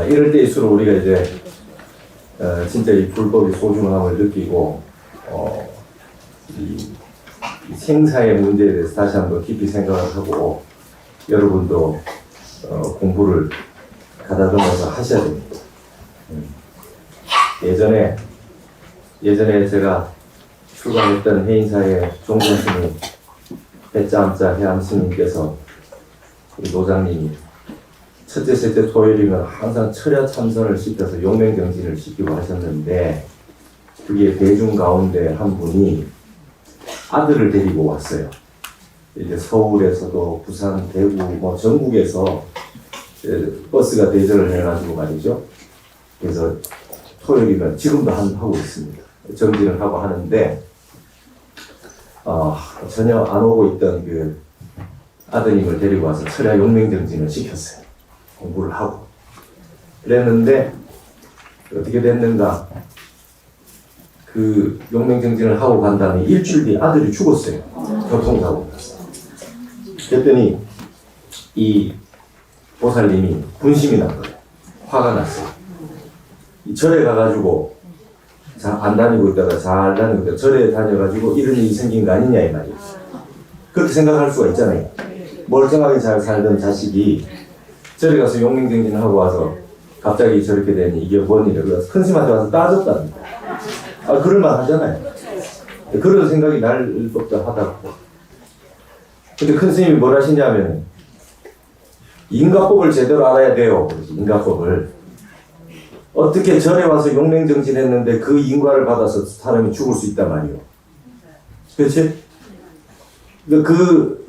이럴 때일수록 우리가 이제 진짜 이 불법의 소중함을 느끼고 이 생사의 문제에 대해서 다시 한번 깊이 생각을 하고 여러분도 공부를 가다듬어서 하셔야 됩니다. 예전에 제가 출간했던 해인사의 종선스님, 배짜함자 해암스님께서 우리 노장님이 첫째, 셋째 토요일이면 항상 철야 참선을 시켜서 용맹정진을 시키고 하셨는데 그게 대중 가운데 한 분이 아들을 데리고 왔어요. 이제 서울에서도 부산, 대구, 뭐 전국에서 버스가 대절을 해가지고 말이죠. 그래서 토요일이면 지금도 하고 있습니다. 정진을 하고 하는데 전혀 안 오고 있던 그 아드님을 데리고 와서 철야 용맹정진을 시켰어요. 공부를 하고 그랬는데 어떻게 됐는가, 그 용맹정진을 하고 간 다음에 일주일 뒤에 아들이 죽었어요. 교통사고가 났어요. 그랬더니 이 보살님이 분심이 난 거예요. 화가 났어요. 이 절에 가가지고 안 다니고 있다가 잘 다니고 있다가 절에 다녀가지고 이런 일이 생긴 거 아니냐 이 말이에요. 그렇게 생각할 수가 있잖아요. 멀쩡하게 잘 살던 자식이 절에 가서 용맹정진을 하고 와서 갑자기 저렇게 되니 이게 뭔 일이야. 그래서 큰 스님한테 와서 따졌답니다. 그럴만 하잖아요. 그런 생각이 날 법도 하다고. 근데 큰 스님이 뭘 하시냐면 인가법을 제대로 알아야 돼요. 인가법을. 어떻게 절에 와서 용맹정진 했는데 그 인과를 받아서 사람이 죽을 수 있단 말이에요. 그렇지?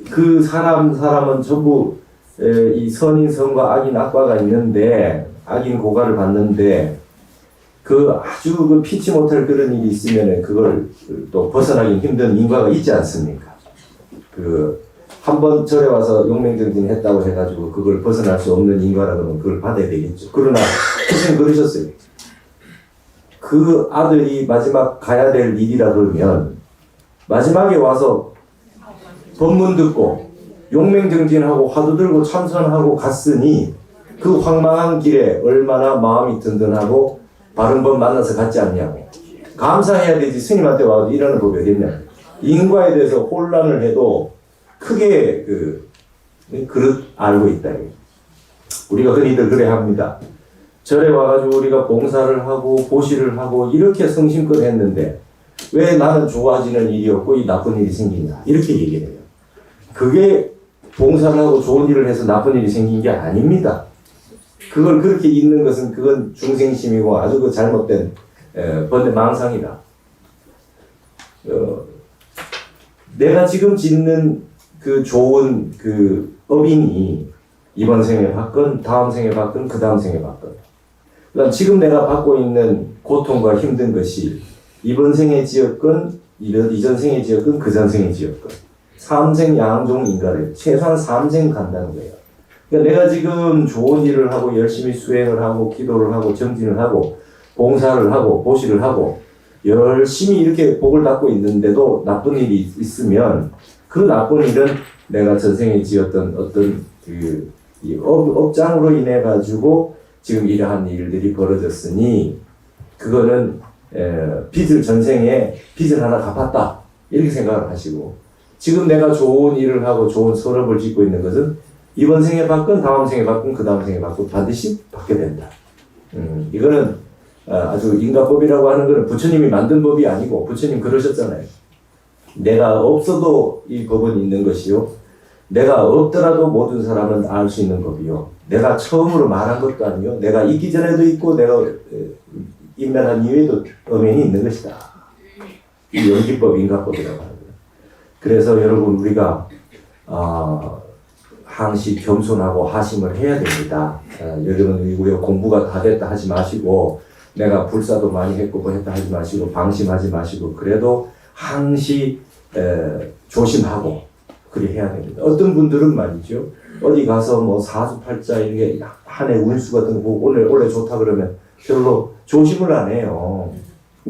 그 사람은 전부 이 선인 선과 악인 악과가 있는데 악인 고가를 받는데 그 아주 그 피치 못할 그런 일이 있으면은 그걸 또 벗어나기 힘든 인과가 있지 않습니까? 한번 절에 와서 용맹정진 했다고 해가지고 그걸 벗어날 수 없는 인과라 그러면 그걸 받아야 되겠죠. 그러나 스님 그러셨어요. 그 아들이 마지막 가야 될 일이라 그러면 마지막에 와서 법문 듣고 용맹정진하고 화두 들고 참선하고 갔으니 그 황망한 길에 얼마나 마음이 든든하고 바른 법 만나서 갔지 않냐고. 감사해야 되지. 스님한테 와서 이러는 법이 어딨냐. 인과에 대해서 혼란을 해도 크게 그릇 알고 있다. 우리가 흔히들 그래 합니다. 절에 와가지고 우리가 봉사를 하고 보시를 하고 이렇게 성심껏 했는데 왜 나는 좋아지는 일이 없고 이 나쁜 일이 생기냐. 이렇게 얘기해요. 그게 봉사를 하고 좋은 일을 해서 나쁜 일이 생긴 게 아닙니다. 그걸 그렇게 있는 것은 그건 중생심이고 아주 그 잘못된 번뇌망상이다. 내가 지금 짓는 그 좋은 그 업인이 이번 생에 받건 다음 생에 받건 그 다음 생에 받건, 그러니까 지금 내가 받고 있는 고통과 힘든 것이 이번 생에 지었건 이전 생에 지었건 그 전 생에 지었건 삼생 양종 인가를 최소한 3생 간다는 거예요. 그러니까 내가 지금 좋은 일을 하고 열심히 수행을 하고 기도를 하고 정진을 하고 봉사를 하고 보시를 하고 열심히 이렇게 복을 받고 있는데도 나쁜 일이 있으면 그 나쁜 일은 내가 전생에 지었던 어떤 이 업장으로 인해 가지고 지금 이러한 일들이 벌어졌으니 그거는 전생에 빚을 하나 갚았다 이렇게 생각을 하시고, 지금 내가 좋은 일을 하고 좋은 선업을 짓고 있는 것은 이번 생에 받건 다음 생에 받건 그 다음 생에 받건 반드시 받게 된다. 이거는 아주 인가법이라고 하는 것은 부처님이 만든 법이 아니고 부처님 그러셨잖아요. 내가 없어도 이 법은 있는 것이요, 내가 없더라도 모든 사람은 알 수 있는 법이요, 내가 처음으로 말한 것도 아니요, 내가 있기 전에도 있고 내가 인면한 이후에도 엄연히 있는 것이다. 이 연기법, 인가법이라고 하는 거예요. 그래서 여러분 우리가 항시 겸손하고 하심을 해야 됩니다. 여러분 우리 공부가 다 됐다 하지 마시고 내가 불사도 많이 했고 뭐 했다 하지 마시고 방심하지 마시고 그래도 항시 조심하고 그리 해야 됩니다. 어떤 분들은 말이죠, 어디 가서 뭐 사주팔자 이게 한 해 운수 같은 거 보고 원래 좋다 그러면 별로 조심을 안 해요.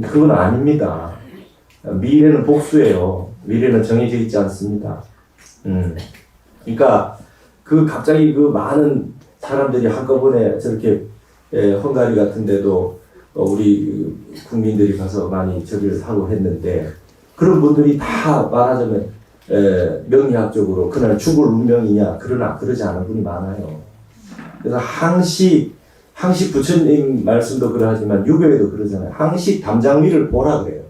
그건 아닙니다. 미래는 복수예요. 미래는 정해져 있지 않습니다. 그러니까 갑자기 그 많은 사람들이 한꺼번에 저렇게 헝가리 같은 데도 우리 국민들이 가서 많이 저기를 하고 했는데 그런 분들이 다 말하자면 명리학적으로 그날 죽을 운명이냐 그러나 그러지 않은 분이 많아요. 그래서 항시 부처님 말씀도 그러하지만 유교에도 그러잖아요. 항시 담장 위를 보라 그래요.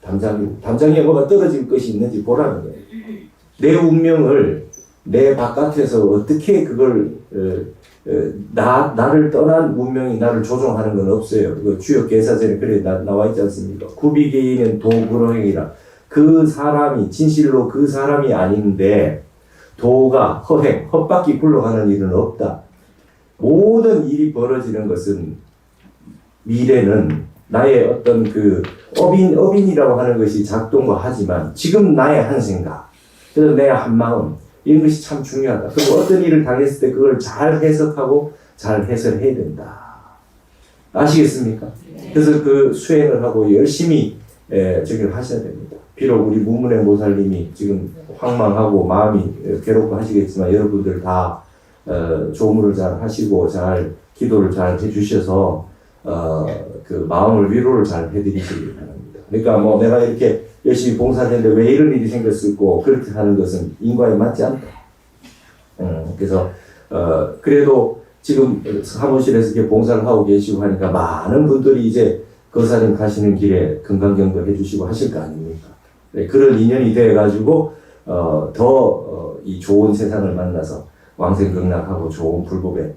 담장에 뭐가 떨어질 것이 있는지 보라는 거예요. 내 운명을 내 바깥에서 어떻게 그걸 나를 떠난 운명이 나를 조종하는 건 없어요. 그 주역 계사전에 그래 나와 있지 않습니까? 구비개인은 도불허행이라. 그 사람이 진실로 그 사람이 아닌데 도가 허행, 헛바퀴 굴러가는 일은 없다. 모든 일이 벌어지는 것은 미래는 나의 어떤 그 어빈이라고 하는 것이 작동과 하지만 지금 나의 한 생각, 그래서 내 한 마음 이런 것이 참 중요하다. 그리고 어떤 일을 당했을 때 그걸 잘 해석하고 잘 해설해야 된다. 아시겠습니까? 그래서 그 수행을 하고 열심히 저기를 하셔야 됩니다. 비록 우리 무문의 모살님이 지금 황망하고 마음이 괴롭고 하시겠지만 여러분들 다 조문을 잘 하시고 잘 기도를 잘 해주셔서 그 마음을 위로를 잘 해드리시기 바랍니다. 그러니까 뭐 내가 이렇게 열심히 봉사를 했는데 왜 이런 일이 생겼을고 그렇게 하는 것은 인과에 맞지 않다. 그래서 그래도 지금 사무실에서 이렇게 봉사를 하고 계시고 하니까 많은 분들이 이제 거사님 가시는 길에 건강경도 해주시고 하실 거 아닙니까? 네, 그런 인연이 돼가지고 더 이 좋은 세상을 만나서 왕생극락하고 좋은 불법에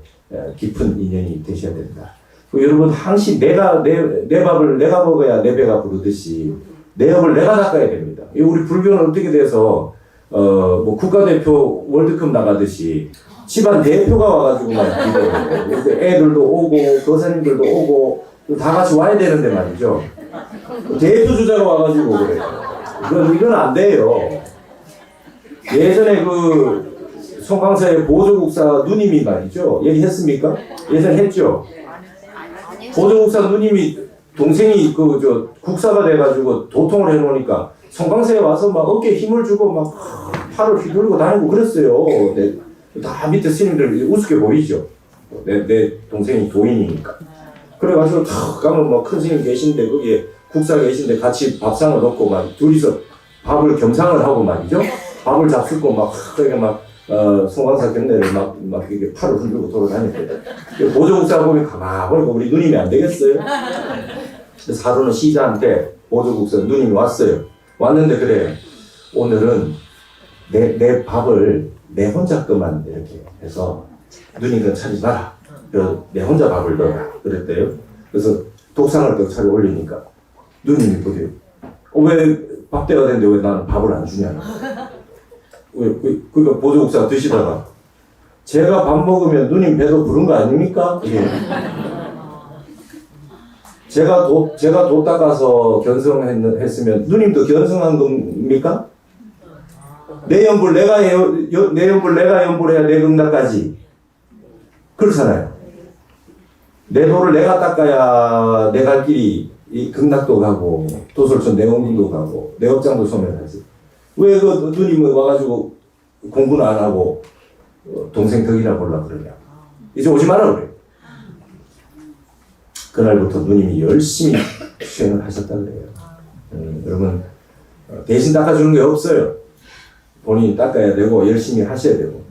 깊은 인연이 되셔야 된다. 여러분 항시 내 밥을 내가 먹어야 내 배가 부르듯이 내 업을 내가 닦아야 됩니다. 우리 불교는 어떻게 돼서 뭐 국가대표 월드컵 나가듯이 집안 대표가 와가지고 막 애들도 오고 거사님들도 오고 다 같이 와야 되는데 말이죠. 대표 주자가 와가지고 그래요. 이건 안 돼요. 예전에 그 송광사의 보조국사 누님이 말이죠. 얘기했습니까? 예전에 했죠. 보조국사 누님이 동생이 국사가 돼가지고 도통을 해놓으니까 송광사에 와서 막 어깨에 힘을 주고 막 팔을 휘두르고 다니고 그랬어요. 다 밑에 스님들 우습게 보이죠. 내 동생이 도인이니까. 그래가지고 탁 가면 막 큰 스님 계신데 거기에 국사 계신데 같이 밥상을 놓고 막 둘이서 밥을 겸상을 하고 말이죠. 밥을 잡수고 막 그렇게 막 송광사 경례를 막 이렇게 팔을 흔들고 돌아다녔대요. 보조국사 보면 가만 보니까 우리 누님이 안 되겠어요? 사도는 시자한테 보조국사 누님이 왔어요. 왔는데 그래 오늘은 내 밥을 내 혼자 것만 이렇게 해서 누님 그 차리지 마라. 내 혼자 밥을 넣어라. 그랬대요. 그래서 독상을 또 차려 올리니까 누님이 보세요. 왜 밥때가 됐는데 왜 나는 밥을 안 주냐. 그러니까 보조국사가 드시다가 제가 밥 먹으면 누님 배도 부른 거 아닙니까? 제가 도 닦아서 견성했으면 누님도 견성한 겁니까? 내 연불 내가 연불해야 내 극락까지 그렇잖아요. 내 도를 내가 닦아야 내 갈 길이 이 극락도 가고 도솔천 내원군도 가고 내 업장도 소멸하지. 왜 그 누님은 와가지고 공부는 안 하고 동생 덕이나 보려고 그러냐. 이제 오지 마라 그래. 그날부터 누님이 열심히 수행을 하셨다 그래요. 여러분 대신 닦아주는 게 없어요. 본인이 닦아야 되고 열심히 하셔야 되고.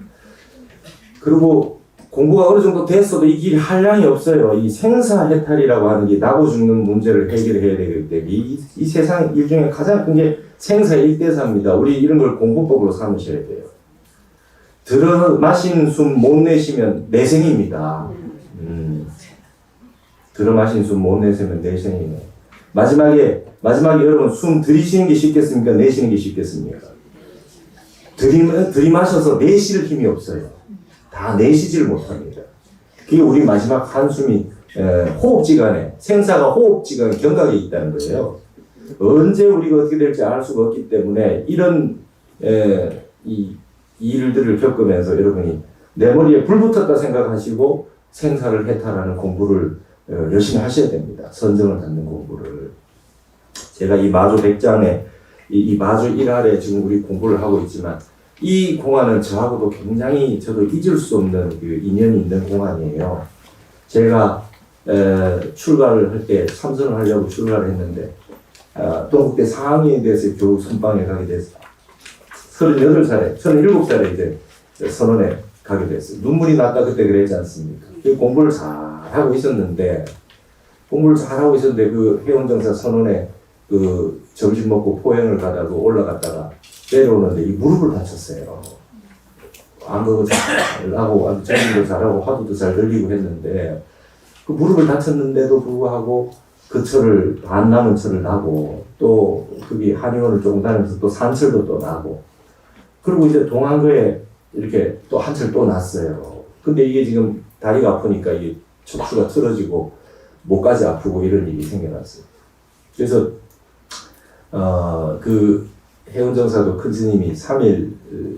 그리고 공부가 어느 정도 됐어도 이 길이 한량이 없어요. 이 생사해탈이라고 하는 게 나고 죽는 문제를 해결해야 되기 때문에 이 세상 일 중에 가장 큰 게 생사일대사입니다. 우리 이런 걸 공부법으로 삼으셔야 돼요. 들어 마신 숨 못 내쉬면 내생입니다. 들어 마신 숨 못 내쉬면 내생이네. 마지막에 여러분 숨 들이쉬는 게 쉽겠습니까? 내쉬는 게 쉽겠습니까? 들이마셔서 내쉴 힘이 없어요. 다 내쉬지를 못합니다. 그게 우리 마지막 한숨이 호흡지간에 생사가 호흡지간 경각에 있다는 거예요. 언제 우리가 어떻게 될지 알 수가 없기 때문에 이런 이 일들을 겪으면서 여러분이 내 머리에 불 붙었다 생각하시고 생사를 해탈하는 공부를 열심히 하셔야 됩니다. 선정을 갖는 공부를. 제가 이 마조 100장에 이 마조 1할에 지금 우리 공부를 하고 있지만 이 공안은 저하고도 굉장히 저도 잊을 수 없는 그 인연이 있는 공안이에요. 제가 출가를 할 때 참선을 하려고 출가를 했는데 동국대 4학년에 대해서 겨우 선방에 가게 됐어요. 38살에, 37살에 이제 선원에 가게 됐어요. 눈물이 났다 그때 그랬지 않습니까? 공부를 잘하고 있었는데 그 해운정사 선원에 그 점심 먹고 포행을 가다가 올라갔다가 내려오는데 이 무릎을 다쳤어요. 안거도 잘하고 정리도 잘하고 화두도 잘 들리고 했는데 그 무릎을 다쳤는데도 불구하고 그 철을 반 남은 철을 나고 또 거기 한의원을 조금 다니면서 또 산철도 또 나고 그리고 이제 동안거에 이렇게 또 한 철 또 났어요. 근데 이게 지금 다리가 아프니까 이게 척추가 틀어지고 목까지 아프고 이런 일이 생겨났어요. 그래서 그 해운정사도 큰 스님이 3일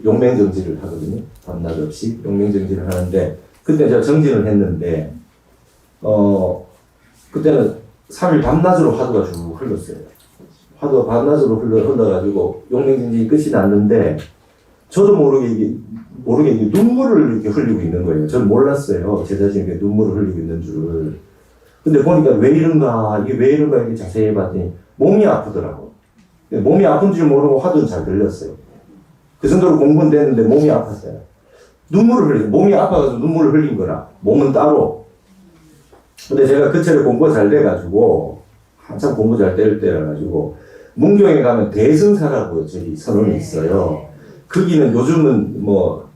용맹정지를 하거든요. 밤낮 없이 용맹정지를 하는데 그때 제가 정진을 했는데 그때는 3일 밤낮으로 화두가 쭉 흘렀어요. 화두가 밤낮으로 흘러가지고 용맹정지 끝이 났는데 저도 모르게 이게 눈물을 이렇게 흘리고 있는 거예요. 저는 몰랐어요. 제 자신에게 눈물을 흘리고 있는 줄을. 근데 보니까 왜 이런가 이렇게 자세히 봤더니 몸이 아프더라고. 몸이 아픈 줄 모르고 화두는 잘 들렸어요. 그 정도로 공부는 됐는데 몸이 아팠어요. 눈물을 흘리고 몸이 아파서 눈물을 흘린 거라. 몸은 따로. 근데 제가 그 철에 공부가 잘 돼가지고 한참 공부 잘 될 때라 가지고 문경에 가면 대승사라고 저기 선원이 있어요. 거기는 요즘은 뭐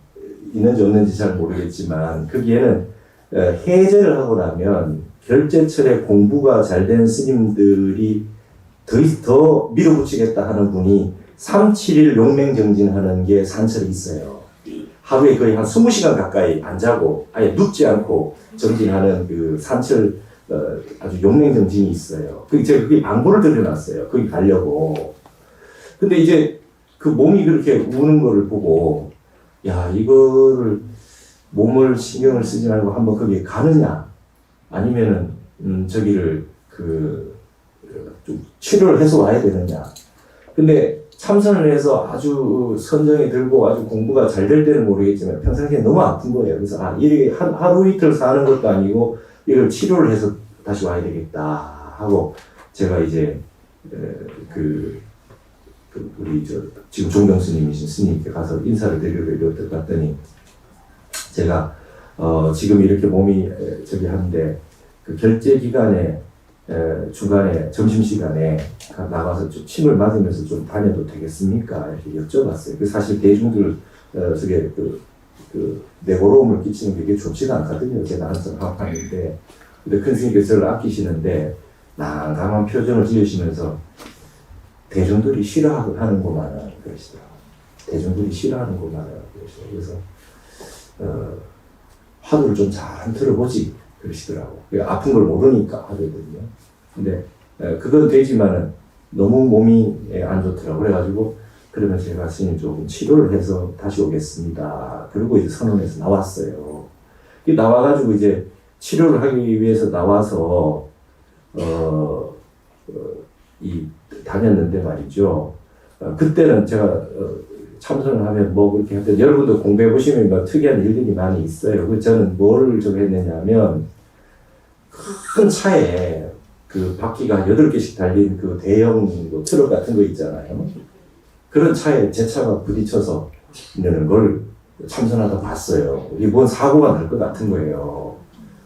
있는지 없는지 잘 모르겠지만 거기에는 해제를 하고 나면 결제철에 공부가 잘 된 스님들이 더 밀어붙이겠다 하는 분이 3, 7일 용맹정진하는 게 산철이 있어요. 하루에 거의 한 20시간 가까이 안 자고 아예 눕지 않고 정진하는 그 산철 아주 용맹정진이 있어요. 제가 그게 방부를 들여놨어요. 거기 가려고. 근데 이제 그 몸이 그렇게 우는 거를 보고 야 이거를 몸을 신경을 쓰지 말고 한번 거기에 가느냐 아니면은 저기를 좀 치료를 해서 와야 되느냐. 근데 참선을 해서 아주 선정이 들고 아주 공부가 잘 될 때는 모르겠지만 평상시에 너무 아픈 거예요. 그래서 이렇게 하루 이틀 사는 것도 아니고 이걸 치료를 해서 다시 와야 되겠다 하고 제가 이제 우리 지금 종경 스님이신 스님께 가서 인사를 드리러 갔더니 제가 지금 이렇게 몸이 저기 하는데 그 결제 기간에 중간에 점심시간에 나가서 좀 침을 맞으면서 좀 다녀도 되겠습니까? 이렇게 여쭤봤어요. 그 사실 대중들 속에 그 내고로움을 끼치는 게 좋지가 않거든요. 제가 항상 하는데 근데 큰 스님께서 저를 아끼시는데 난감한 표정을 지으시면서 대중들이 싫어하는 것만 그러시더라고요. 대중들이 싫어하는 것만 그러시더라고요. 그래서 화두를 좀 잘 들어보지 그러시더라고요. 아픈 걸 모르니까 하거든요. 근데 그건 되지만은 너무 몸이 안 좋더라고요. 그래가지고 그러면 제가 스님 조금 치료를 해서 다시 오겠습니다. 그리고 이제 선원에서 나왔어요. 나와가지고 이제 치료를 하기 위해서 나와서 다녔는데 말이죠. 그때는 제가 참선을 하면 뭐 그렇게 하여튼 여러분도 공부해 보시면 뭐 특이한 일들이 많이 있어요. 그 저는 뭐를 좀 했느냐면 큰 차에 그 바퀴가 8개씩 달린 그 대형 뭐 트럭 같은 거 있잖아요. 그런 차에 제 차가 부딪혀서 있는 걸 참선하다 봤어요. 이번 사고가 날 것 같은 거예요.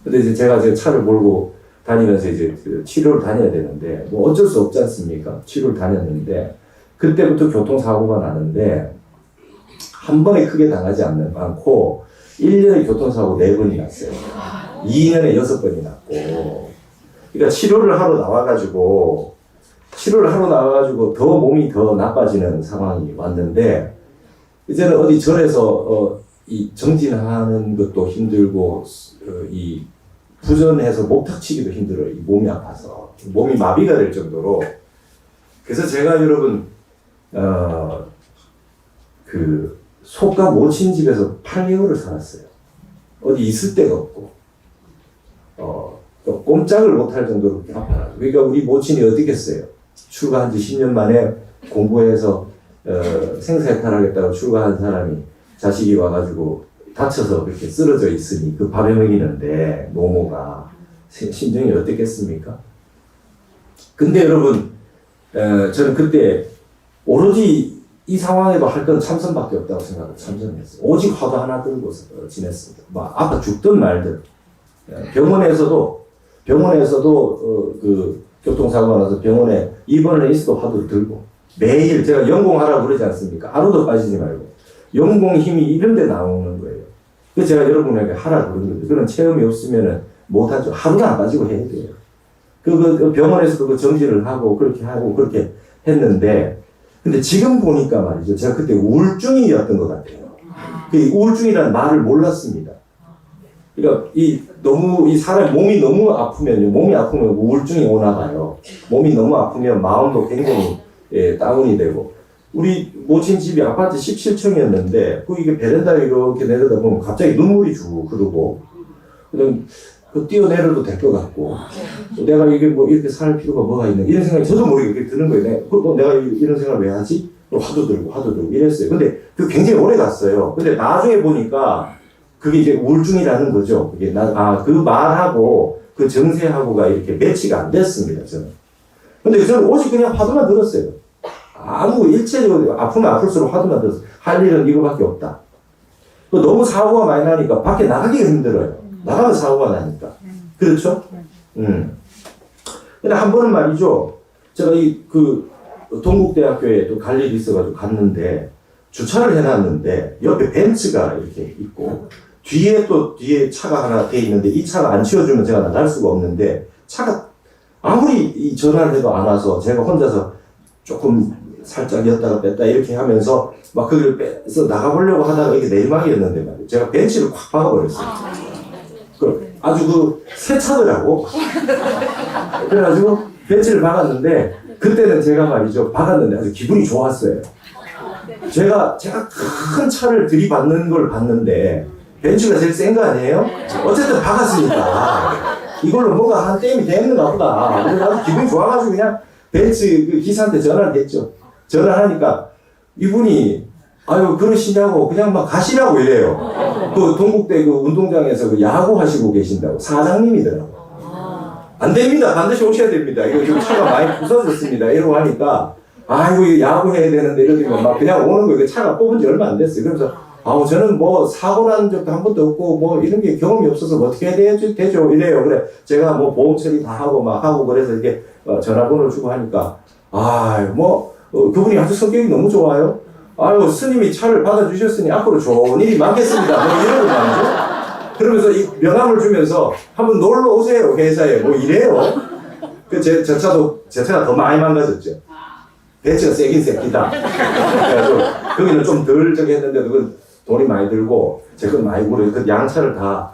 근데 이제 제가 제 차를 몰고 다니면서 이제 치료를 다녀야 되는데 뭐 어쩔 수 없지 않습니까? 치료를 다녔는데 그때부터 교통사고가 나는데 한 번에 크게 당하지 않고 1년에 교통사고 4번이 났어요. 2년에 6번이 났고 그러니까 치료를 하러 나와가지고 더 몸이 더 나빠지는 상황이 왔는데 이제는 어디 절에서 이 정진하는 것도 힘들고 이 부전해서 목탁치기도 힘들어요. 이 몸이 아파서 몸이 마비가 될 정도로. 그래서 제가 여러분 그 속가 모친 집에서 8개월을 살았어요. 어디 있을 데가 없고 또 꼼짝을 못할 정도로 아파요. 그러니까 우리 모친이 어떻겠어요? 출가한 지 10년 만에 공부해서 생사해탈하겠다고 출가한 사람이 자식이 와가지고 다쳐서 그렇게 쓰러져 있으니 그 밥에 먹이는데 노모가 심정이 어땠겠습니까? 근데 여러분 저는 그때 오로지 이 상황에도 할 건 참선밖에 없다고 생각하고 참선했어요. 오직 화두 하나 들고 지냈습니다. 막 아파 죽든 말든. 병원에서도 그 교통사고가 나서 병원에 입원을 있어도 화두를 들고 매일 제가 연공하라고 그러지 않습니까? 하루도 빠지지 말고 연공 힘이 이런 데 나오는 거예요. 그래서 제가 여러분에게 하라 그런 거죠. 그런 체험이 없으면은 못하죠. 하루도 안 빠지고 해야 돼요. 그 병원에서도 그 정지를 하고 그렇게 했는데 근데 지금 보니까 말이죠. 제가 그때 우울증이었던 것 같아요. 그 우울증이라는 말을 몰랐습니다. 그러니까 너무 이 사람 몸이 너무 아프면요. 몸이 아프면 우울증이 오나 봐요. 몸이 너무 아프면 마음도 굉장히 다운이 되고 우리 모친 집이 아파트 17층이었는데 이게 베란다에 이렇게 내려다보면 갑자기 눈물이 쭉 흐르고 그냥 뛰어내려도 될 것 같고 내가 이게 뭐 이렇게 살 필요가 뭐가 있는 이런 생각이 저도 모르게 드는 거예요. 내가 이런 생각을 왜 하지? 화도 들고 이랬어요. 근데 그 굉장히 오래 갔어요. 근데 나중에 보니까 그게 이제 우울증이라는 거죠. 그게 그 말하고 그 정세하고가 이렇게 매치가 안 됐습니다. 저는. 근데 저는 오직 그냥 화두만 들었어요. 아무 일체적으로 아프면 아플수록 화두만 들었어요. 할 일은 이거밖에 없다. 너무 사고가 많이 나니까 밖에 나가기가 힘들어요. 나가면 사고가 나니까. 그렇죠? 근데 한 번은 말이죠. 제가 동국대학교에 또 갈 일이 있어가지고 갔는데, 주차를 해놨는데, 옆에 벤츠가 이렇게 있고, 뒤에 차가 하나 돼 있는데, 이 차가 안 치워주면 제가 나갈 수가 없는데, 차가 아무리 전화를 해도 안 와서 제가 혼자서 조금 살짝 였다가 뺐다 이렇게 하면서 막 그걸 빼서 나가보려고 하다가 이게 내리막이었는데 말이에요. 제가 벤츠를 콱 박아버렸어요. 아주 새 차더라고. 그래가지고 벤츠를 박았는데 그때는 제가 말이죠. 박았는데 아주 기분이 좋았어요. 제가 큰 차를 들이받는 걸 봤는데 벤츠가 제일 센 거 아니에요? 어쨌든 박았으니까 이걸로 뭔가 한 땜이 되는가 보다. 그래서 기분이 좋아가지고 그냥 벤츠 그 기사한테 전화를 했죠. 전화를 하니까 이분이 아유 그러시냐고 그냥 막 가시라고 이래요. 그 동국대 그 운동장에서 그 야구 하시고 계신다고 사장님이더라고. 안 됩니다. 반드시 오셔야 됩니다. 이거 지금 차가 많이 부서졌습니다. 이러고 하니까 아이고 야구 해야 되는데 이러니까 막 그냥 오는 거예요. 차가 뽑은 지 얼마 안 됐어요. 그래서 저는 뭐 사고 난 적도 한 번도 없고 뭐 이런 게 경험이 없어서 뭐 어떻게 해야 되죠 이래요. 그래 제가 뭐 보험 처리 다 하고 막 하고 그래서 이게 전화번호를 주고 하니까 그분이 아주 성격이 너무 좋아요. 아유 스님이 차를 받아주셨으니 앞으로 좋은 일이 많겠습니다. 뭐 이러는 거 아니죠? 그러면서 이 명함을 주면서 한번 놀러 오세요 회사에 뭐 이래요. 제 차가 더 많이 망가졌죠. 벤츠가 세긴 셉니다. 그래가지고 거기는 좀 덜 저기 했는데도 그건 돈이 많이 들고 제 건 많이 오르고 그 양차를 다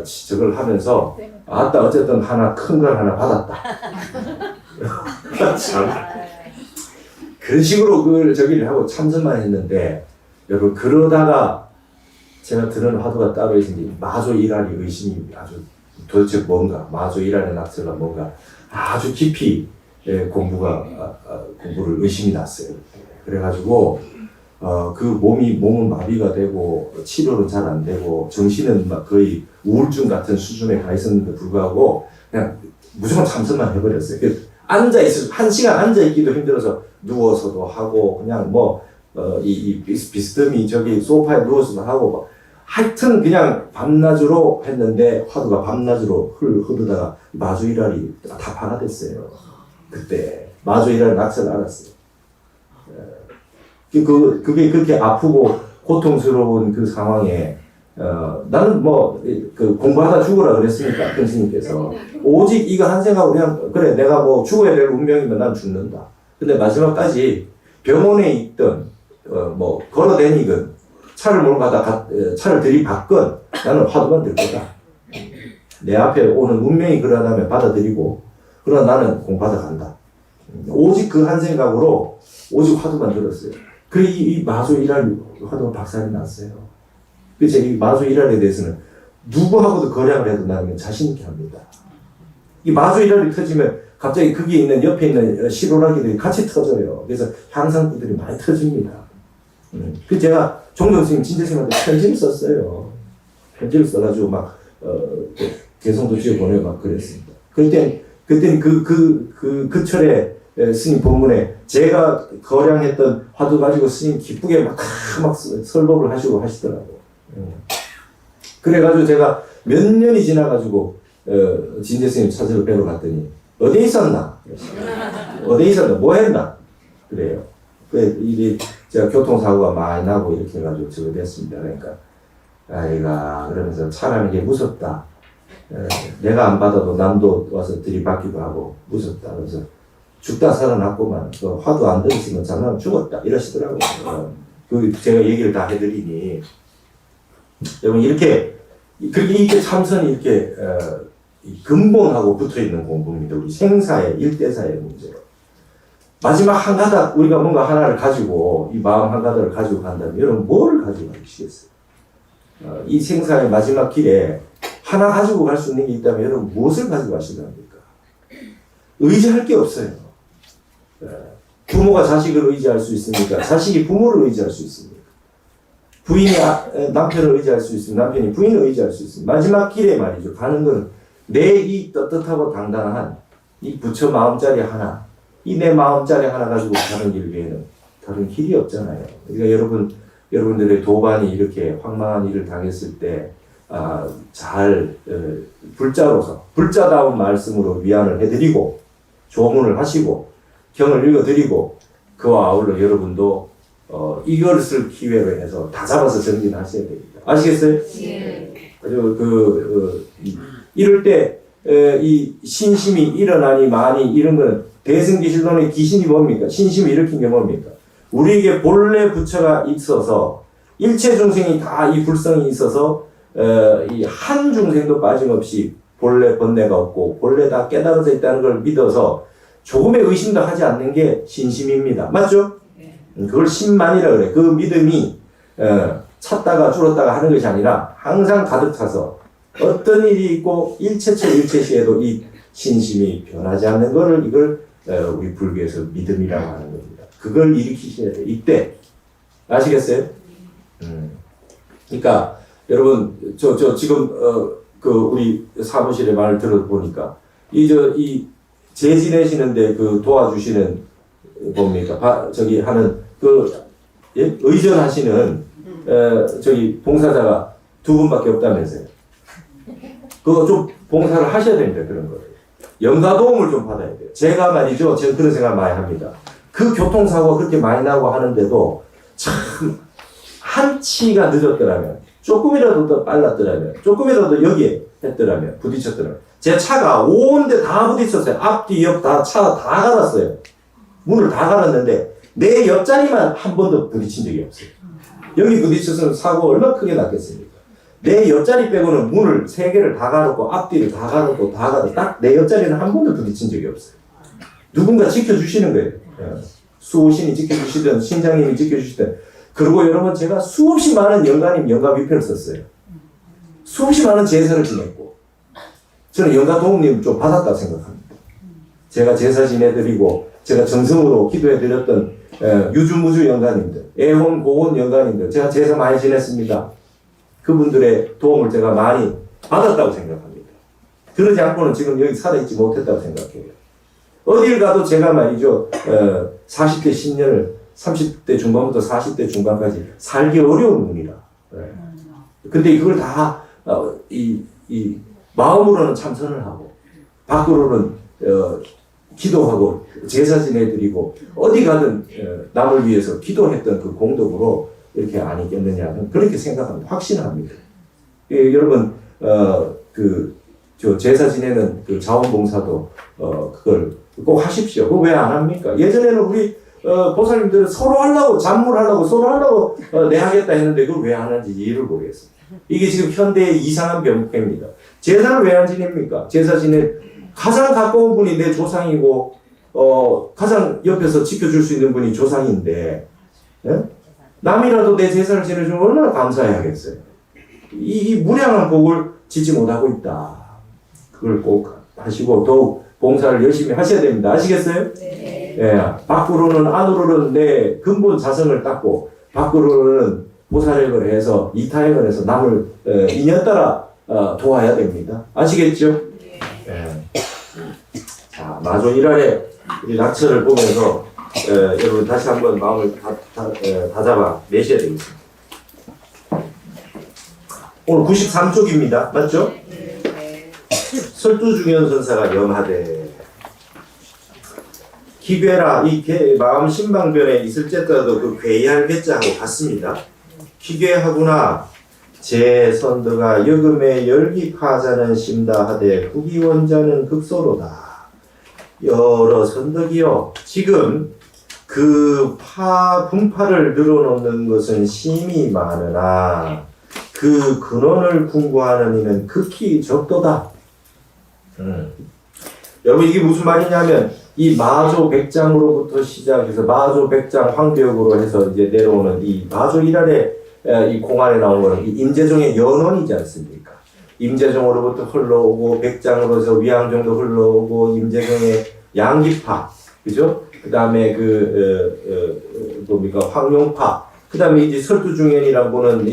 저걸 하면서 아따 어쨌든 큰 걸 하나 받았다. 참. 그런 식으로 그걸 저기를 하고 참선만 했는데 여러분 그러다가 제가 들은 화두가 따로 있으니 마조 일할이 의심이 아주 도대체 뭔가 마조 일할의 낙서가 뭔가 아주 깊이 공부를 의심이 났어요. 그래가지고 몸은 마비가 되고 치료는 잘 안 되고 정신은 막 거의 우울증 같은 수준에 가 있었는데 불구하고 그냥 무조건 참선만 해버렸어요. 앉아있을, 1시간 앉아있기도 힘들어서 누워서도 하고, 그냥 비스듬히 저기 소파에 누워서도 하고, 하여튼 그냥 밤낮으로 했는데, 화두가 밤낮으로 흐르다가 마주일알이 다 파가됐어요. 그때. 마주일알 낙서를 알았어요. 그게 그렇게 아프고 고통스러운 그 상황에, 나는 공부하다 죽으라 그랬으니까, 큰 스님께서. 오직 이거 한 생각으로 그냥, 그래, 내가 죽어야 될 운명이면 난 죽는다. 근데 마지막까지 병원에 있던, 걸어다니건, 차를 몰고 가다 차를 들이받건, 나는 화두만 들 거다. 내 앞에 오는 운명이 그러다면 받아들이고, 그러나 나는 공부하다 간다. 오직 그 한 생각으로, 오직 화두만 들었어요. 그래, 이 마조 일할 화두가 박살이 났어요. 그래서 이 마조 일할에 대해서는 누구하고도 거량을 해도 나는 자신있게 합니다. 이 마조 일할이 터지면 갑자기 거기 있는 옆에 있는 실오라기들이 같이 터져요. 그래서 향상구들이 많이 터집니다. 그 제가 종종 스님, 진재 스님한테 편지를 썼어요. 편지를 써가지고 막 개성도 지어 보내고 막 그랬습니다. 그때는 그 철에 스님 법문에 제가 거량했던 화두 가지고 스님 기쁘게 막 설법을 하시고 하시더라고요. 그래가지고 제가 몇 년이 지나가지고 진재 스님 찾으러 뵈러 갔더니 어디 있었나? 어디 있었나? 뭐 했나? 그래요. 이게 제가 교통사고가 많이 나고 이렇게 해가지고 저거 됐습니다. 그러니까 아이가 그러면서 차라는 게 무섭다. 내가 안 받아도 남도 와서 들이받기도 하고 무섭다. 그래서 죽다 살아났구만. 그 화두 안 들었으면 장난 죽었다. 이러시더라고요. 제가 얘기를 다 해드리니 여러분 이렇게 참선이 이렇게 근본하고 붙어 있는 공부입니다. 우리 생사의 일대사의 문제로. 마지막 한 가닥 우리가 뭔가 하나를 가지고 이 마음 한 가닥을 가지고 간다면 여러분 뭐를 가지고 가시겠어요? 이 생사의 마지막 길에 하나 가지고 갈 수 있는 게 있다면 여러분 무엇을 가지고 가시랍니까? 의지할 게 없어요. 부모가 자식을 의지할 수 있습니까? 자식이 부모를 의지할 수 있습니까? 부인이 남편을 의지할 수 있습니다. 남편이 부인을 의지할 수 있습니다. 마지막 길에 말이죠. 가는 것은 내 이 떳떳하고 당당한 이 부처 마음자리 하나, 이 내 마음자리 하나 가지고 가는 길 외에는 다른 길이 없잖아요. 그러니까 여러분들의 도반이 이렇게 황망한 일을 당했을 때, 불자로서, 불자다운 말씀으로 위안을 해드리고, 조문을 하시고, 경을 읽어드리고, 그와 아울러 여러분도, 이것을 기회로 해서 다 잡아서 정진하셔야 됩니다. 아시겠어요? 예. 이럴 때, 이 신심이 일어나니 많이 이런 거는 대승기실론의 기신이 뭡니까? 신심을 일으킨 게 뭡니까? 우리에게 본래 부처가 있어서 일체 중생이 다 이 불성이 있어서 이 한 중생도 빠짐없이 본래 번뇌가 없고 본래 다 깨달아져 있다는 걸 믿어서 조금의 의심도 하지 않는 게 신심입니다. 맞죠? 그걸 신만이라 그래. 그 믿음이 찼다가 줄었다가 하는 것이 아니라 항상 가득 차서 어떤 일이 있고 일체처 일체시에도 이 신심이 변하지 않는 거를 이걸 우리 불교에서 믿음이라고 하는 겁니다. 그걸 일으키셔야 돼요. 이때 아시겠어요? 그러니까 여러분 지금 우리 사무실의 말을 들어보니까 이 재지내시는데 그 도와주시는 뭡니까? 하는 의전하시는 봉사자가 2분밖에 없다면서요. 그거 좀 봉사를 하셔야 됩니다. 그런 거를. 영가 도움을 좀 받아야 돼요. 제가 말이죠. 제가 그런 생각 많이 합니다. 그 교통사고가 그렇게 많이 나고 하는데도 참 한치가 늦었더라면, 조금이라도 더 빨랐더라면, 조금이라도 여기에 했더라면, 부딪혔더라면, 제 차가 온데 다 부딪혔어요. 앞뒤 옆 다 차 다 갈았어요. 문을 다 갈았는데 내 옆자리만 한 번도 부딪힌 적이 없어요. 여기 부딪혔으면 사고 얼마나 크게 났겠습니까? 내 옆자리 빼고는 문을 3개를 다 갈았고 앞뒤를 다 갈았고 다 갈았고 딱 내 옆자리는 한 번도 부딪힌 적이 없어요. 누군가 지켜주시는 거예요. 수호신이 지켜주시든 신장님이 지켜주시든. 그리고 여러분 제가 수없이 많은 영가님 영가위패를 썼어요. 수없이 많은 제사를 지냈고 저는 영가도움님 좀 받았다고 생각합니다. 제가 제사 지내드리고 제가 정성으로 기도해드렸던 유주무주 영가님들, 애혼 고혼 영가님들 제가 제사 많이 지냈습니다. 그분들의 도움을 제가 많이 받았다고 생각합니다. 그러지 않고는 지금 여기 살아있지 못했다고 생각해요. 어딜 가도 제가 말이죠, 40대 10년을 30대 중반부터 40대 중반까지 살기 어려운 분이라. 근데 그걸 다, 마음으로는 참선을 하고, 밖으로는, 기도하고, 제사 지내드리고, 어디 가든, 남을 위해서 기도했던 그 공덕으로 이렇게 아니겠느냐. 그렇게 생각합니다. 확신합니다. 여러분, 제사 지내는 그 자원봉사도, 그걸 꼭 하십시오. 그거 왜 안 합니까? 예전에는 우리, 보살님들은 서로 하려고, 잡물하려고, 서로 하려고, 내하겠다 했는데 그걸 왜 안 하는지 이해를 모르겠어요. 이게 지금 현대의 이상한 병폐입니다. 제사를 왜 안 지냅니까? 제사 가장 가까운 분이 내 조상이고, 가장 옆에서 지켜줄 수 있는 분이 조상인데, 예? 남이라도 내 제사를 지내주면 얼마나 감사해야겠어요. 이 무량한 복을 짓지 못하고 있다. 그걸 꼭 하시고, 더욱 봉사를 열심히 하셔야 됩니다. 아시겠어요? 네. 예, 밖으로는 안으로는 내 근본 자성을 닦고 밖으로는 보살행을 해서 이타행을 해서 남을 인연 따라 도와야 됩니다. 아시겠죠? 예. 자, 마조 1할에 우리 낙처를 보면서 여러분 다시 한번 마음을 다잡아 내셔야 되겠습니다. 오늘 93쪽입니다. 맞죠? 설두중현 선사가 염하되 기괴라 이 마음 신방변에 있을 때도 그 괴이할 괴자하고 같습니다. 기괴하구나 제 선도가 여금에 열기파자는 심다하되 구기원자는 극소로다. 여러 선덕이요 지금 그 분파를 늘어놓는 것은 심히 많으나 그 근원을 궁구하는 이는 극히 적도다. 여러분 이게 무슨 말이냐면 이 마조 백장으로부터 시작해서 마조 백장 황벽으로 해서 이제 내려오는 이 마조 일할의 이 공안에 나온 거는 이 임재종의 연원이지 않습니까? 임재종으로부터 흘러오고 백장으로서 위양종도 흘러오고 임재종의 양기파, 그죠? 그 다음에 뭡니까 황룡파, 그 다음에 이제 설두중현이라고는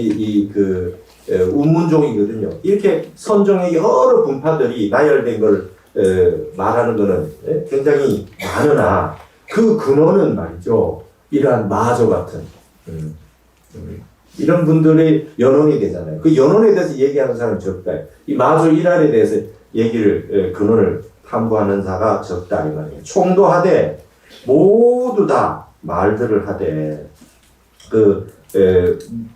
운문종이거든요. 이렇게 선종의 여러 분파들이 나열된 걸 말하는 거는 굉장히 많으나 그 근원은 말이죠. 이러한 마조 같은 이런 분들의 연원이 되잖아요. 그 연원에 대해서 얘기하는 사람은 적다. 이 마조 일할에 대해서 얘기를 근원을 탐구하는 자가 적다 이 말이에요. 총도하되 모두 다 말들을 하되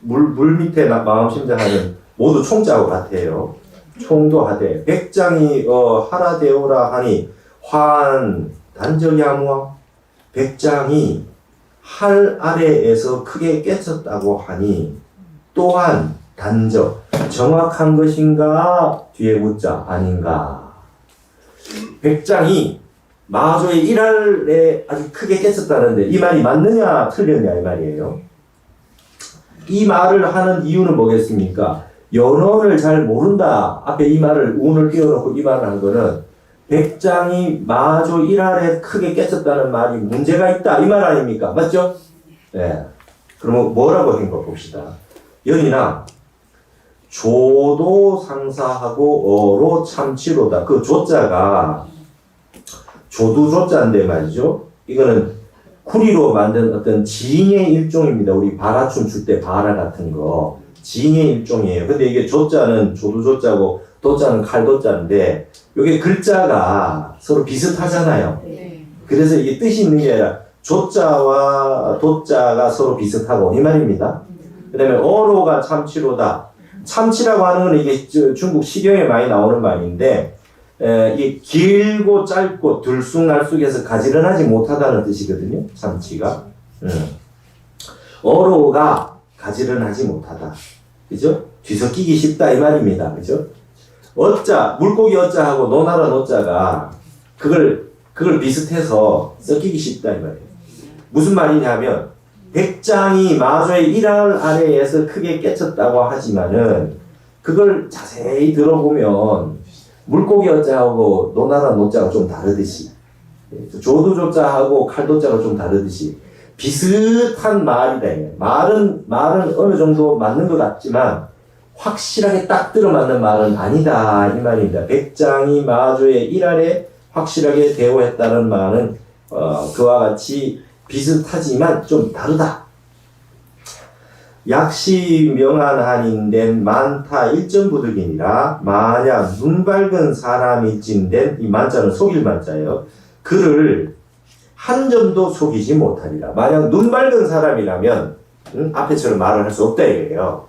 물 밑에 마음 심장하는 모두 총자하고 같아요. 총도하되 백장이 하라되오라 하니 환 단적야무와 백장이 할 아래에서 크게 깨쳤다고 하니 또한 단적 정확한 것인가 뒤에 묻자 아닌가. 백장이 마조의 일할에 아주 크게 깨쳤다는데 이 말이 맞느냐 틀렸냐 이 말이에요. 이 말을 하는 이유는 뭐겠습니까? 연원을 잘 모른다. 앞에 이 말을 운을 띄워놓고 이 말을 한 거는 백장이 마조 일할에 크게 깨쳤다는 말이 문제가 있다 이 말 아닙니까? 맞죠? 네. 그러면 뭐라고 한 거 봅시다. 연이나 조도 상사하고 어로 참치로다. 그 조자가 조두조자인데 말이죠. 이거는 구리로 만든 어떤 징의 일종입니다. 우리 바라 춤출 때 바라 같은 거 징의 일종이에요. 근데 이게 조자는 조두조자고 도자는 칼도자인데 이게 글자가 서로 비슷하잖아요. 그래서 이게 뜻이 있는 게 아니라 조자와 도자가 서로 비슷하고 이 말입니다. 그 다음에 어로가 참치로다. 참치라고 하는 건 이게 중국 시경에 많이 나오는 말인데 이 길고 짧고 들쑥날쑥해서 가지런하지 못하다는 뜻이거든요. 참치가. 어로가 가지런하지 못하다. 그죠? 뒤섞이기 쉽다 이 말입니다. 그죠? 어자, 물고기 어자하고 노나라 노자가 그걸 비슷해서 섞이기 쉽다 이 말이에요. 무슨 말이냐면 백장이 마조의 일할 아래에서 크게 깨쳤다고 하지만은 그걸 자세히 들어보면 물고기 어자하고 노나라 노자가 좀 다르듯이 조두조자하고 칼도자가 좀 다르듯이 비슷한 말이다. 말은 어느 정도 맞는 것 같지만 확실하게 딱 들어맞는 말은 아니다 이 말입니다. 백장이 마조의 일할에 확실하게 대우했다는 말은 그와 같이 비슷하지만 좀 다르다. 약시 명한한인된 만타 일전부득이니라 만약 눈 밝은 사람이 찐된 이 만자는 속일 만자예요. 그를 한 점도 속이지 못하리라. 만약 눈 밝은 사람이라면 앞에처럼 말을 할 수 없다 이거예요.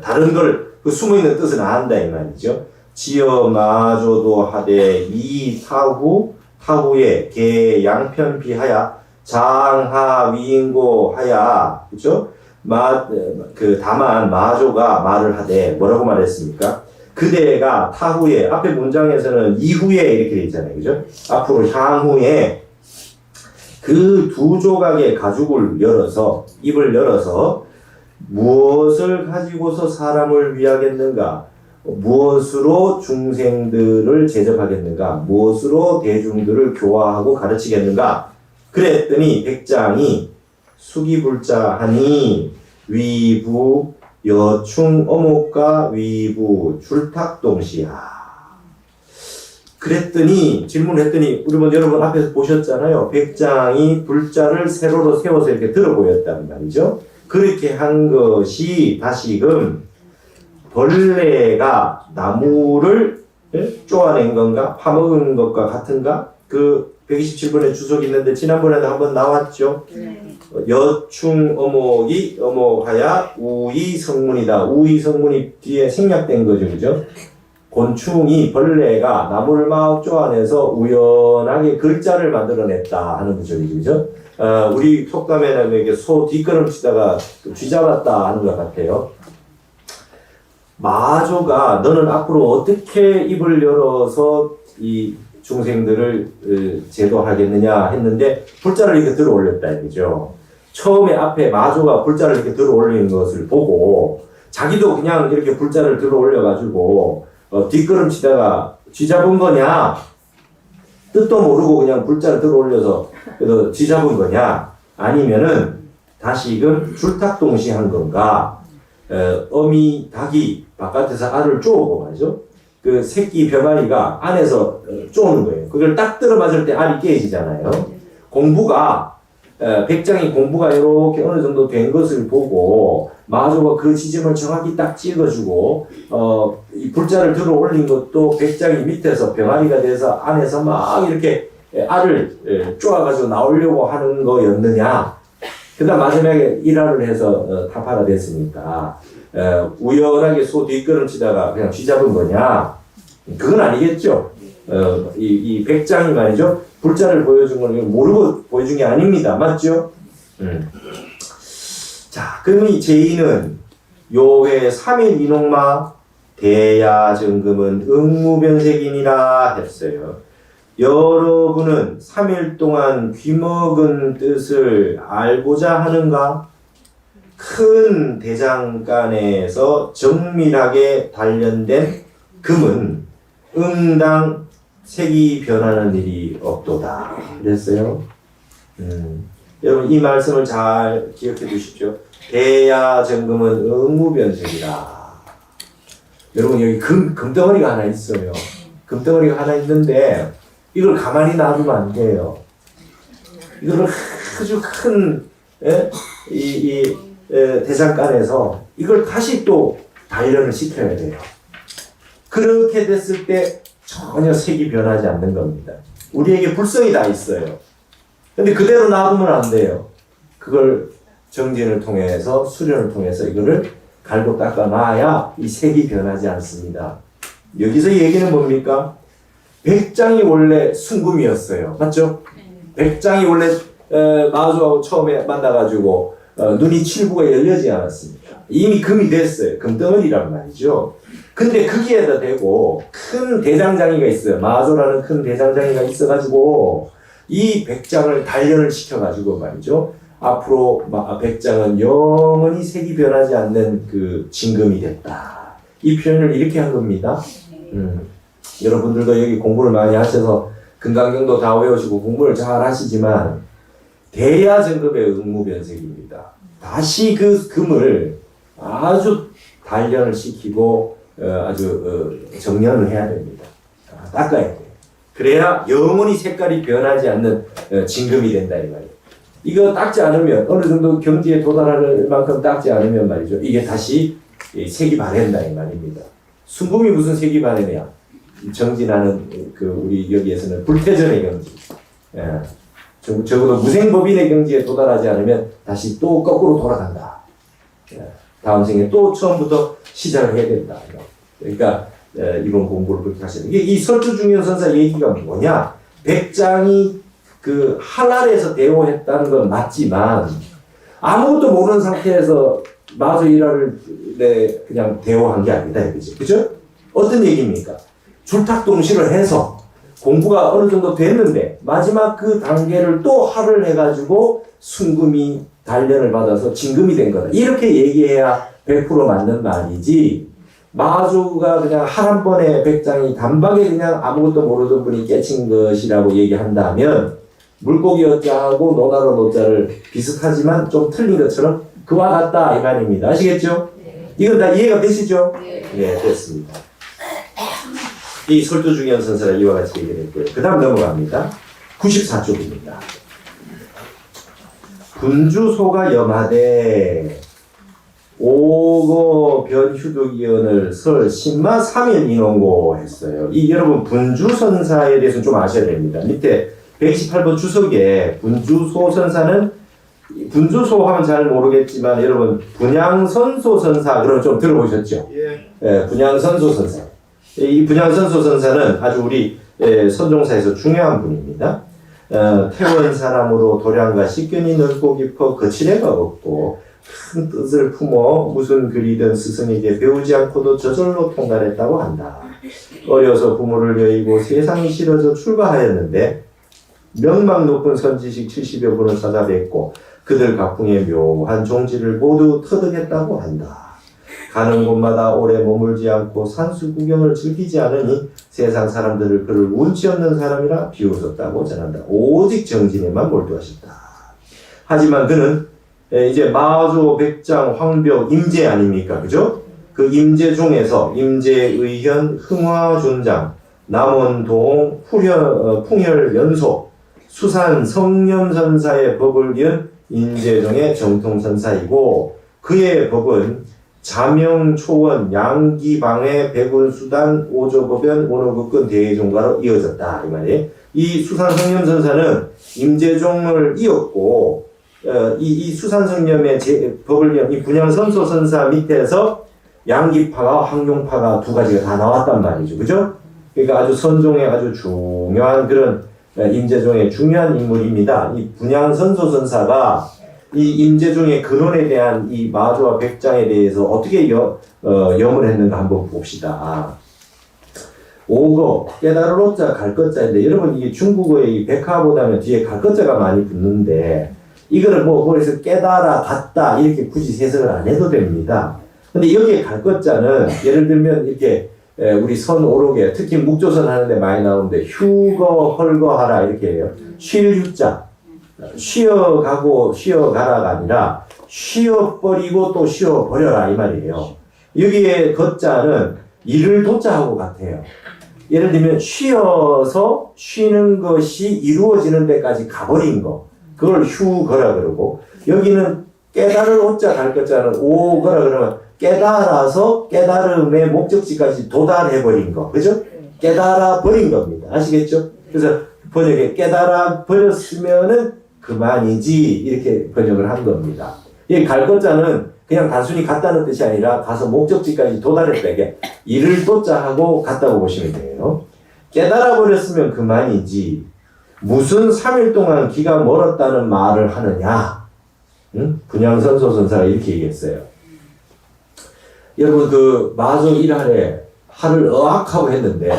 다른 걸 그 숨어있는 뜻은 안다 이 말이죠. 지어 마조도 하되 이 타후에 개 양편비하야 장하 위인고 하야 그죠? 다만 마조가 말을 하되 뭐라고 말했습니까? 그대가 타후에 앞에 문장에서는 이후에 이렇게 돼 있잖아요. 그죠? 앞으로 향후에 그 두 조각의 가죽을 열어서 입을 열어서 무엇을 가지고서 사람을 위하겠는가? 무엇으로 중생들을 제접하겠는가? 무엇으로 대중들을 교화하고 가르치겠는가? 그랬더니 백장이 수기불자하니 위부 여충 어목과 위부 출탁동시야. 그랬더니 질문했더니 우리 여러분 앞에서 보셨잖아요. 백장이 불자를 세로로 세워서 이렇게 들어 보였단 말이죠. 그렇게 한 것이 다시금 벌레가 나무를 쪼아낸 건가 파먹은 것과 같은가? 그 127번에 주석이 있는데 지난번에도 한번 나왔죠. 여충 어목이 어목하야 우이 성문이다. 우이 성문이 뒤에 생략된 거죠, 그죠? 곤충이 벌레가 나무를 막 쪼아내서 우연하게 글자를 만들어냈다 하는 구절이죠, 그죠? 우리 속담에는 이게 소 뒷걸음치다가 쥐잡았다 하는 것 같아요. 마조가 너는 앞으로 어떻게 입을 열어서 이 중생들을 제도하겠느냐 했는데 불자를 이렇게 들어 올렸다 이거죠. 처음에 앞에 마조가 불자를 이렇게 들어 올리는 것을 보고 자기도 그냥 이렇게 불자를 들어 올려가지고 뒷걸음치다가 쥐잡은 거냐? 뜻도 모르고 그냥 불자를 들어 올려서 그래서 쥐잡은 거냐? 아니면은 다시금 출탁동시한 건가? 어미 닭이 바깥에서 알을 쪼고 말이죠. 그 새끼 병아리가 안에서 쪼는 거예요. 그걸 딱 들어맞을 때 알이 깨지잖아요. 공부가 백장이 공부가 이렇게 어느 정도 된 것을 보고 마조가 그 지점을 정확히 딱 찍어주고 이 불자를 들어 올린 것도 백장이 밑에서 병아리가 돼서 안에서 막 이렇게 알을 쪼아가지고 나오려고 하는 거였느냐. 그 다음 마지막에 일화를 해서 타파가 됐으니까 우연하게 소 뒷걸음치다가 그냥 쥐잡은 거냐. 그건 아니겠죠. 이 백장이 말이죠. 불자를 보여준 건 모르고 보여준 게 아닙니다. 맞죠? 자, 그럼 이 제2는 요회 3일 이농마 대야정금은 응무변색이니라 했어요. 여러분은 3일 동안 귀먹은 뜻을 알고자 하는가? 큰 대장간에서 정밀하게 단련된 금은 응당 색이 변하는 일이 없도다. 그랬어요. 여러분 이 말씀을 잘 기억해 두십시오. 대야정금은 응무변색이라. 여러분 여기 금덩어리가 하나 있어요. 금덩어리가 하나 있는데 이걸 가만히 놔두면 안 돼요. 이거를 아주 큰 대장간에서 이걸 다시 또 단련을 시켜야 돼요. 그렇게 됐을 때 전혀 색이 변하지 않는 겁니다. 우리에게 불성이 다 있어요. 근데 그대로 놔두면 안 돼요. 그걸 정진을 통해서 수련을 통해서 이거를 갈고 닦아 놔야 이 색이 변하지 않습니다. 여기서 얘기는 뭡니까? 백장이 원래 순금이었어요. 맞죠? 백장이 원래 마주하고 처음에 만나가지고 눈이 칠부가 열리지 않았습니까? 이미 금이 됐어요. 금덩어리란 말이죠. 근데 거기에다 대고 큰 대장장이가 있어요. 마조라는 큰 대장장이가 있어가지고 이 백장을 단련을 시켜가지고 말이죠. 앞으로 백장은 영원히 색이 변하지 않는 그 진금이 됐다. 이 표현을 이렇게 한 겁니다. 여러분들도 여기 공부를 많이 하셔서 금강경도 다 외우시고 공부를 잘 하시지만 대야정금의 응무변색입니다. 다시 그 금을 아주 단련을 시키고 아주 정련을 해야 됩니다. 닦아야 돼요. 그래야 영원히 색깔이 변하지 않는 진금이 된다 이 말이에요. 이거 닦지 않으면 어느 정도 경지에 도달할 만큼 닦지 않으면 말이죠. 이게 다시 색이 바랜다 이 말입니다. 순금이 무슨 색이 바래냐? 정진하는 그 우리 여기에서는 불태전의 경지. 적어도 무생법인의 경지에 도달하지 않으면 다시 또 거꾸로 돌아간다. 다음 생에 또 처음부터 시작을 해야 된다. 그러니까 이번 공부를 그렇게 하시는 이게 이 설주중요선사 얘기가 뭐냐? 백장이 그 하랄에서 대오했다는 건 맞지만 아무것도 모르는 상태에서 마저 일화를 그냥 대오한 게 아니다, 그죠? 어떤 얘기입니까? 줄탁동시를 해서 공부가 어느 정도 됐는데 마지막 그 단계를 또 하를 해가지고 순금이 단련을 받아서 진금이 된 거다. 이렇게 얘기해야 100% 맞는 말이지 마주가 그냥 할 한 번에 백장이 단박에 그냥 아무것도 모르던 분이 깨친 것이라고 얘기한다면 물고기 어자하고 노나로 노자를 비슷하지만 좀 틀린 것처럼 그와 같다 이 말입니다. 아시겠죠? 네. 이건 다 이해가 되시죠? 네. 네, 됐습니다. 이 설도중현 선사가 이와 같이 얘기를 했고요. 그 다음 넘어갑니다. 94쪽입니다. 분주소가 염하되 오거 변휴득이언을 설 신마 3일 인원고 했어요. 이 여러분 분주선사에 대해서는 좀 아셔야 됩니다. 밑에 128번 주석에 분주소 선사는 분주소 하면 잘 모르겠지만 여러분 분양선소 선사 그럼 좀 들어보셨죠? 예, 분양선소 선사. 이 분양선소 선사는 아주 우리 선종사에서 중요한 분입니다. 태원 사람으로 도량과 식견이 넓고 깊어 거칠애가 없고 큰 뜻을 품어 무슨 글이든 스승에게 배우지 않고도 저절로 통달했다고 한다. 어려서 부모를 여의고 세상이 싫어져 출가하였는데 명망 높은 선지식 70여 분을 찾아뵙고 그들 각풍의 묘한 종지를 모두 터득했다고 한다. 가는 곳마다 오래 머물지 않고 산수 구경을 즐기지 않으니 세상 사람들을 그를 운치 없는 사람이라 비웃었다고 전한다. 오직 정진에만 몰두하셨다. 하지만 그는 이제 마조, 백장, 황벽, 임제 아닙니까? 그죠? 그 임제 중에서 임제의현, 흥화존장, 남원동, 풍혈연소, 수산, 성념선사의 법을 이은 인재종의 정통선사이고 그의 법은 자명, 초원, 양기방해, 백운수단, 오조법연, 원호급근, 대종가로 이어졌다. 이 말이에요. 이 수산성념선사는 임재종을 이었고 이 수산성념의 법을 이은 이 분양선소선사 밑에서 양기파가 황룡파가 두 가지가 다 나왔단 말이죠. 그죠? 그러니까 아주 선종의 아주 중요한 그런 임재종의 중요한 인물입니다. 이 분양선소선사가 이 임재종의 근원에 대한 이 마조와 백장에 대해서 어떻게 염을 했는가 한번 봅시다. 오거, 깨달을 오자, 갈 것자인데, 여러분, 이게 중국어의 이 백화보다는 뒤에 갈 것자가 많이 붙는데, 이거를 그래서 깨달아, 갔다, 이렇게 굳이 해석을 안 해도 됩니다. 근데 여기에 갈 것자는, 예를 들면, 이렇게, 우리 선 오록에, 특히 묵조선 하는데 많이 나오는데, 휴거, 헐거하라, 이렇게 해요. 쉴 휴자. 쉬어가고 쉬어가라가 아니라 쉬어버리고 또 쉬어버려라 이 말이에요. 여기에 거자는 일을 도자하고 같아요. 예를 들면 쉬어서 쉬는 것이 이루어지는 데까지 가버린 거 그걸 휴거라 그러고 여기는 깨달을 오자 갈 거자는 오거라 그러면 깨달아서 깨달음의 목적지까지 도달해버린 거 그죠? 깨달아 버린 겁니다. 아시겠죠? 그래서 번역에 깨달아 버렸으면은 그만이지 이렇게 번역을 한 겁니다. 이 갈 것자는 그냥 단순히 갔다는 뜻이 아니라 가서 목적지까지 도달했다. 이게 일을 도자하고 갔다고 보시면 돼요. 깨달아 버렸으면 그만이지 무슨 3일 동안 기가 멀었다는 말을 하느냐. 응? 분양선소선사가 이렇게 얘기했어요. 여러분 그 마저 1할에 하를 어학하고 했는데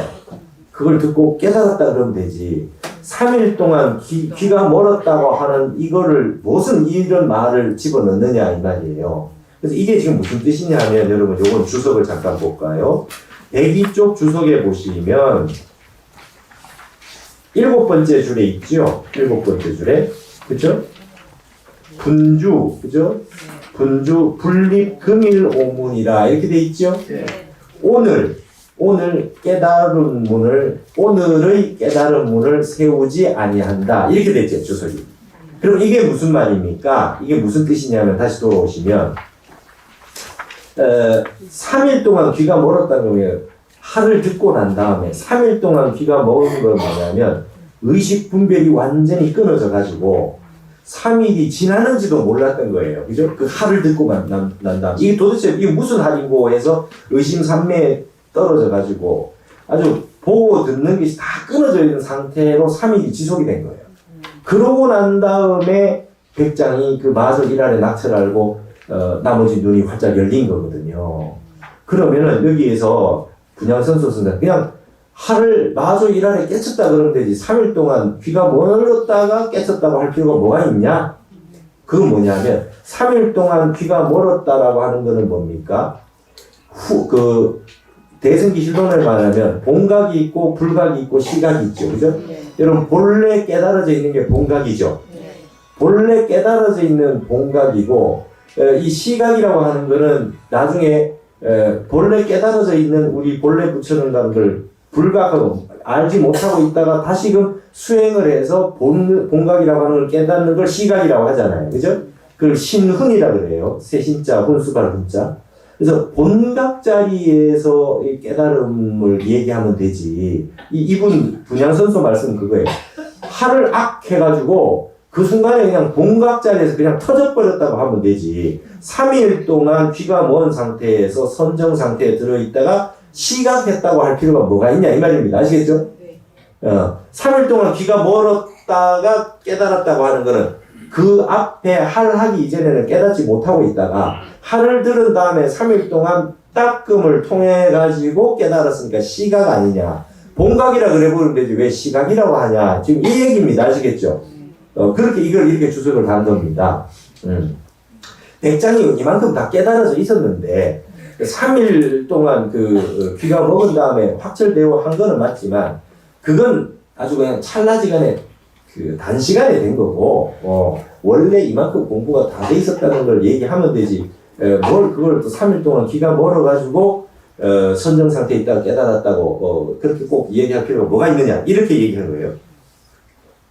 그걸 듣고 깨달았다 그러면 되지. 3일 동안 귀가 멀었다고 하는 이거를 무슨 이런 말을 집어넣느냐 이 말이에요. 그래서 이게 지금 무슨 뜻이냐 하면 여러분 요건 주석을 잠깐 볼까요? 102쪽 주석에 보시면 7번째 줄에 있죠? 7번째 줄에 그죠? 분주 그죠? 분주 분립 금일 오문이라 이렇게 돼 있죠? 오늘 깨달은 문을 오늘의 깨달은 문을 세우지 아니한다 이렇게 됐죠 주석이. 그럼 이게 무슨 말입니까? 이게 무슨 뜻이냐면 다시 돌아오시면 3일 동안 귀가 멀었다는 거예요. 하를 듣고 난 다음에 3일 동안 귀가 멀은 건 뭐냐면 의식 분별이 완전히 끊어져 가지고 3일이 지나는지도 몰랐던 거예요. 그죠? 그 하를 듣고 난 다음에 이게 도대체 이게 무슨 하인고 해서 의심산매에 떨어져 가지고 아주 보고 듣는 것이 다 끊어져 있는 상태로 3일이 지속이 된 거예요. 그러고 난 다음에 백장이 그 마저 일할에 낯을 알고 나머지 눈이 활짝 열린 거거든요. 그러면은 여기에서 분양선소선사 그냥 하를 마저 일할에 깨쳤다 그러면 되지 3일 동안 귀가 멀었다가 깨쳤다고 할 필요가 뭐가 있냐? 그건 뭐냐면 3일 동안 귀가 멀었다라고 하는 거는 뭡니까? 대승기실론을 말하면 본각이 있고 불각이 있고 시각이 있죠. 그죠? 여러분 본래 깨달아져 있는 게 본각이죠. 본래 깨달아져 있는 본각이고 이 시각이라고 하는 거는 나중에 본래 깨달아져 있는 우리 본래 부처는다는 걸 불각하고 알지 못하고 있다가 다시금 수행을 해서 본각이라고 하는 걸 깨닫는 걸 시각이라고 하잖아요. 그죠? 그걸 신훈이라 그래요. 세신자, 훈수발 훈자. 그래서 본각 자리에서 이 깨달음을 얘기하면 되지. 이분 분양선소 말씀은 그거예요. 화를 악 해가지고 그 순간에 그냥 본각 자리에서 그냥 터져버렸다고 하면 되지. 3일 동안 귀가 먼 상태에서 선정 상태에 들어있다가 시각했다고 할 필요가 뭐가 있냐 이 말입니다. 아시겠죠? 3일 동안 귀가 멀었다가 깨달았다고 하는 거는 그 앞에 할 하기 이전에는 깨닫지 못하고 있다가 할을 들은 다음에 3일 동안 따끔을 통해 가지고 깨달았으니까 시각 아니냐. 본각이라 그래 보면 되지 왜 시각이라고 하냐. 지금 이 얘기입니다. 아시겠죠? 그렇게 이걸 이렇게 주석을 한 겁니다. 백장이 이만큼 다 깨달아져 있었는데 3일 동안 그 귀가 먹은 다음에 확철되고 한 거는 맞지만 그건 아주 그냥 찰나지간에 그 단시간에 된 거고 원래 이만큼 공부가 다 돼 있었다는 걸 얘기하면 되지 뭘 그걸 또 3일 동안 귀가 멀어가지고 선정 상태에 있다가 깨달았다고 그렇게 꼭 얘기할 필요가 뭐가 있느냐 이렇게 얘기한 거예요.